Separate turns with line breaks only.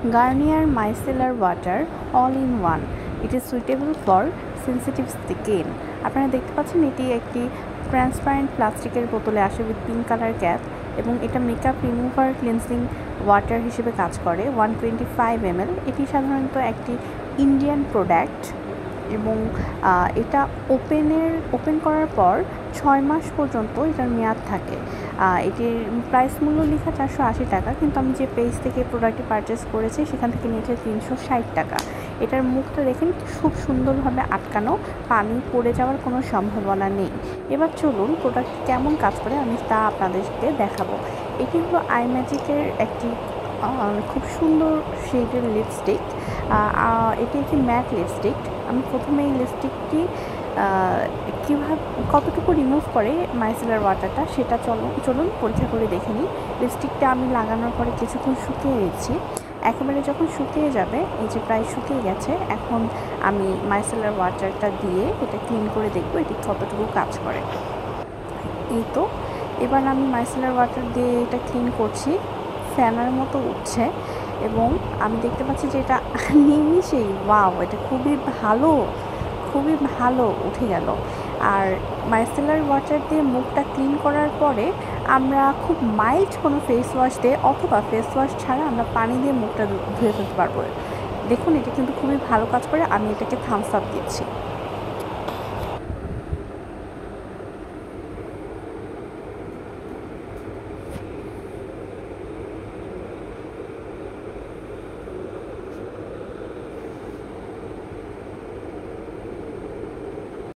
Garnier micellar water all in one, it is suitable for sensitive skin. আপনারা দেখতে পাচ্ছেন এটি একটি ট্রান্সপারেন্ট প্লাস্টিকের বোতলে আসে উইথ পিঙ্ক কালার ক্যাপ, এবং এটা মেকআপ রিমুভার ক্লিনজিং ওয়াটার হিসেবে কাজ করে 125 ml। এটি সাধারণত একটি ইন্ডিয়ান প্রোডাক্ট, এবং এটা ওপেন করার পর 6 মাস পর্যন্ত এটার মেয়াদ থাকে। এটির প্রাইস মূল্য লেখা 480 টাকা, কিন্তু আমি যে পেজ থেকে প্রোডাক্টটি পারচেস করেছি সেখান থেকে নিয়েছে 360 টাকা। এটার মুখটা দেখেন খুব সুন্দরভাবে আটকানো, পানি পড়ে যাওয়ার কোনো সম্ভাবনা নেই। এবার চলুন প্রোডাক্টটি কেমন কাজ করে আমি তা আপনাদেরকে দেখাবো। এটি হলো আই ম্যাজিকের একটি খুব সুন্দর শেডের লিপস্টিক। এটি একটি ম্যাট লিপস্টিক। আমি প্রথমে এই লিপস্টিকটি কীভাবে কতটুকু রিমুভ করে মাইসেলার ওয়াটারটা সেটা চলুন পরীক্ষা করে দেখে নিই। লিপস্টিকটা আমি লাগানোর পরে কিছুক্ষণ শুকিয়ে দিচ্ছি। একেবারে যখন শুকিয়ে যাবে, এই যে প্রায় শুকিয়ে গেছে, এখন আমি মাইসেলার ওয়াটারটা দিয়ে এটা ক্লিন করে দেখব এটি কতটুকু কাজ করে। এই তো এবার আমি মাইসেলার ওয়াটার দিয়ে এটা ক্লিন করছি, ফ্যানার মতো উঠছে, এবং আমি দেখতে পাচ্ছি যে এটা নিমিশেই ওয়াও, এটা খুবই ভালো উঠে গেল। আর মাইসেলার ওয়াটার দিয়ে মুখটা ক্লিন করার পরে আমরা খুব মাইল্ড কোনো ফেস ওয়াশ দিয়ে অথবা ফেস ওয়াশ ছাড়া আমরা পানি দিয়ে মুখটা ধুয়ে ফেলতে পারবো। দেখুন এটা কিন্তু খুবই ভালো কাজ করে, আমি এটাকে থামস আপ দিচ্ছি।